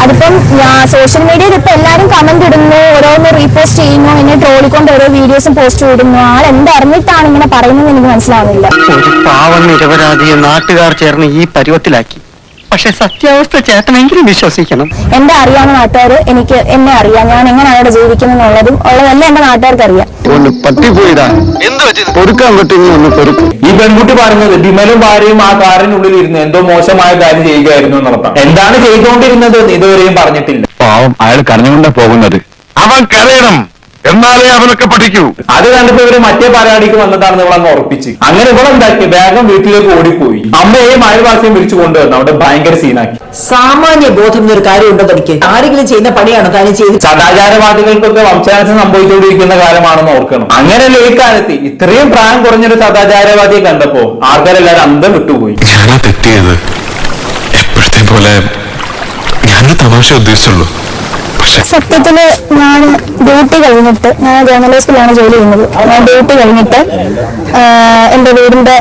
അതിപ്പം സോഷ്യൽ മീഡിയയിൽ ഇപ്പൊ എല്ലാരും കമന്റ് ഇടുന്നു, ഓരോന്ന് റീപോസ്റ്റ് ചെയ്യുന്നു, എന്നെ ട്രോളിക്കൊണ്ട് ഓരോ വീഡിയോസും പോസ്റ്റ് ഇടുന്നു. ആൾ എന്തറിഞ്ഞിട്ടാണ് ഇങ്ങനെ പറയുന്നത് എനിക്ക് മനസ്സിലാവുന്നില്ല. ഒരു പാവം നിരപരാധിയെ നാട്ടുകാർ ചേർന്ന് ഈ പരുവത്തിലാക്കി. പക്ഷെ സത്യാവസ്ഥ ചേട്ടനെങ്കിലും വിശ്വസിക്കണം. എന്റെ അറിയാവുന്ന നാട്ടുകാർ എന്നെ അറിയാം, ഞാൻ എങ്ങനെയാണ് അവിടെ ജീവിക്കുന്നുള്ളതും ഉള്ളതെല്ലാം എന്റെ നാട്ടുകാർക്ക് അറിയാം. ഈ പെൺകുട്ടി പറയുന്നത് വിമലും ഭാര്യയും ആ കാറിനുള്ളിൽ ഇരുന്ന് എന്തോ മോശമായ കാര്യം ചെയ്യുകയായിരുന്നു എന്നുള്ളതാണ്. എന്താണ് ചെയ്തുകൊണ്ടിരുന്നത് ഇതുവരെയും പറഞ്ഞിട്ടില്ല. പാവം അയാൾ കരഞ്ഞുകൊണ്ടാ പോകുന്നത്. അവൻ കരയണം, എന്നാലേ അവനൊക്കെ പഠിക്കൂ. അത് കണ്ടിട്ട് ഇവര് മറ്റേ പരിപാടിക്ക് വന്നതാണെന്ന് ഇവളങ്ങ് ഉറപ്പിച്ച്. അങ്ങനെ ഇവളെന്താക്കി, വേഗം വീട്ടിലേക്ക് ഓടിപ്പോയി. അമ്മയെയും അയൽവാസിയും വിളിച്ചു കൊണ്ടുവന്നു. അവിടെ ഭയങ്കര സീനാക്കി. സാമാന്യ ബോധം എന്നൊരു കാര്യം ഉണ്ടോ തനിക്ക്? ആരെങ്കിലും ചെയ്യുന്ന പണിയാണ് താനും ചെയ്ത്. സദാചാരവാദികൾക്കൊക്കെ വംശനാശം സംഭവിച്ചുകൊണ്ടിരിക്കുന്ന കാലമാണെന്ന് ഓർക്കണം. അങ്ങനെയല്ല ഈ കാലത്ത് ഇത്രയും പ്രായം കുറഞ്ഞൊരു സദാചാരവാദിയെ കണ്ടപ്പോ ആൾക്കാരെല്ലാരും അന്തം വിട്ടുപോയി. ഞാനാ തെറ്റിയത്. എപ്പോഴത്തെ പോലെ ഞാനൊരു തമാശ ഉദ്ദേശിച്ചുള്ളൂ. സത്യത്തില് ഞാൻ ഡ്യൂട്ടി കഴിഞ്ഞിട്ട്, ഞാൻ ജേർണലിസ്റ്റിലാണ് ജോലി ചെയ്യുന്നത്. ഞാൻ ഡ്യൂട്ടി കഴിഞ്ഞിട്ട് എന്റെ വീടിന്റെ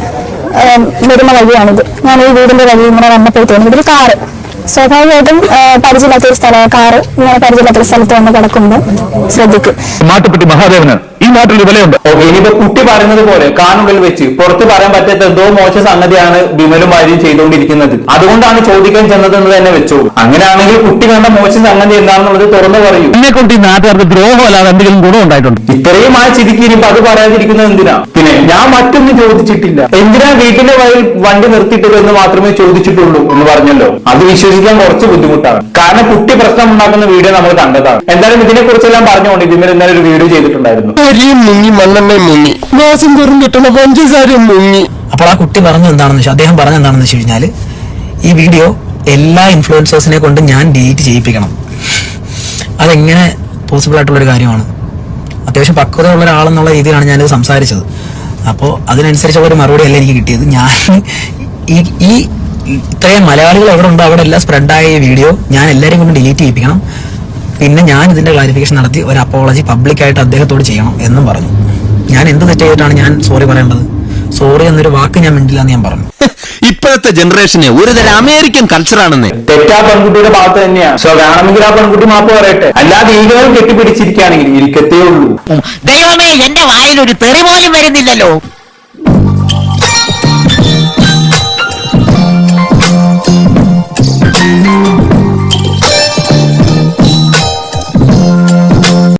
വരുന്ന വഴിയാണിത്. ഞാൻ ഈ വീടിന്റെ വഴി ഇങ്ങനെ വന്നപ്പോഴത്തേനും ഇതിൽ കാറ് സ്വാഭാവികമായിട്ടും പരിചയമില്ലാത്തൊരു കാറ് ഇങ്ങനെ പരിചയമില്ലാത്തൊരു സ്ഥലത്ത് വന്ന് കിടക്കുമ്പോൾ ശ്രദ്ധിക്കും. മാട്ടുപ്പെട്ടി മഹാദേവന് ഈ നാട്ടിൽ വിലയുണ്ട്. ഇനിയിപ്പോ കുട്ടി പറയുന്നത് പോലെ കാനുള്ളിൽ വെച്ച് പുറത്ത് പറയാൻ പറ്റാത്ത എന്തോ മോശം സംഗതിയാണ് വിമലും ഭാര്യയും ചെയ്തുകൊണ്ടിരിക്കുന്നത്. അതുകൊണ്ടാണ് ചോദിക്കാൻ ചെന്നത് എന്ന് തന്നെ വെച്ചോളൂ. അങ്ങനെയാണെങ്കിൽ കുട്ടി കണ്ട മോശം സംഗതി എന്താണെന്നുള്ളത് തുറന്നു പറയൂ. എന്നെ കൊണ്ട് ഈ നാട്ടുകാർക്ക് ദ്രോഹം അല്ലാതെ എന്തെങ്കിലും ഗുണം ഉണ്ടായിട്ടുണ്ട്? ഇത്രയും ആ ചിരിക്കി ഇനിയിപ്പോ അത് പറയാതിരിക്കുന്നത് എന്തിനാ? പിന്നെ ഞാൻ മറ്റൊന്നും ചോദിച്ചിട്ടില്ല. എന്തിനാ വീട്ടിന്റെ വഴിയിൽ വണ്ടി നിർത്തിയിട്ടത് എന്ന് മാത്രമേ ചോദിച്ചിട്ടുള്ളൂ എന്ന് പറഞ്ഞല്ലോ. അത് വിശ്വസിക്കാൻ കുറച്ച് ബുദ്ധിമുട്ടാണ്. കാരണം കുട്ടി പ്രശ്നം ഉണ്ടാക്കുന്ന വീഡിയോ നമ്മൾ കണ്ടതാണ്. എന്തായാലും ഇതിനെ കുറിച്ചെല്ലാം പറഞ്ഞുകൊണ്ട് ഇതിന്മേൽ ഇന്നലെ ഒരു വീഡിയോ ചെയ്തിട്ടുണ്ടായിരുന്നു. മുങ്ങി, മണ്ണെണ്ണയും മുങ്ങി, മാസം തോറും കിട്ടണ പഞ്ചസാരയും മുങ്ങി. അപ്പോൾ ആ കുട്ടി അദ്ദേഹം പറഞ്ഞെന്താണെന്ന് വെച്ച് കഴിഞ്ഞാൽ, ഈ വീഡിയോ എല്ലാ ഇൻഫ്ലുവൻസേഴ്സിനെ കൊണ്ട് ഞാൻ ഡിലീറ്റ് ചെയ്യിപ്പിക്കണം. അതെങ്ങനെ പോസിബിൾ ആയിട്ടുള്ളൊരു കാര്യമാണ്? അത്യാവശ്യം പക്വതയുള്ള ഒരാളെന്നുള്ള രീതിയിലാണ് ഞാനിത് സംസാരിച്ചത്. അപ്പോൾ അതിനനുസരിച്ചുള്ളൊരു മറുപടി അല്ല എനിക്ക് കിട്ടിയത്. ഞാൻ ഈ ഇത്രയും മലയാളികൾ എവിടെ ഉണ്ടോ അവിടെ എല്ലാം സ്പ്രെഡായ ഈ വീഡിയോ ഞാൻ എല്ലാവരെയും കൊണ്ട് ഡിലീറ്റ് ചെയ്യിപ്പിക്കണം. പിന്നെ ഞാൻ ഇതിന്റെ ക്ലാരിഫിക്കേഷൻ നടത്തി ഒരു അപ്പോളജി പബ്ലിക്കായിട്ട് അദ്ദേഹത്തോട് ചെയ്യണം എന്നും പറഞ്ഞു. ഞാൻ എന്ത് തെറ്റ് ചെയ്തിട്ടാണ് ഞാൻ സോറി പറയേണ്ടത്? സോറി എന്നൊരു വാക്ക് ഞാൻ മിണ്ടില്ല എന്ന് ഞാൻ പറഞ്ഞു. ഇപ്പോഴത്തെ ജനറേഷന് ഒരുതരം അമേരിക്കൻ കൾച്ചറാണെന്ന്. തെറ്റാ പെൺകുട്ടിയുടെ ഭാഗത്ത് തന്നെയാണ്. സോ വേണമെങ്കിൽ ആ പെൺകുട്ടി മാപ്പ് പറയട്ടെ. അല്ലാതെ ഈകളും കെട്ടിപ്പിടിച്ചിരിക്കുകയാണെങ്കിൽ ഇരിക്കത്തേ ഉള്ളൂ. ദൈവമേ, എന്റെ വായിൽ ഒരു തെറി പോലും വരുന്നില്ലല്ലോ.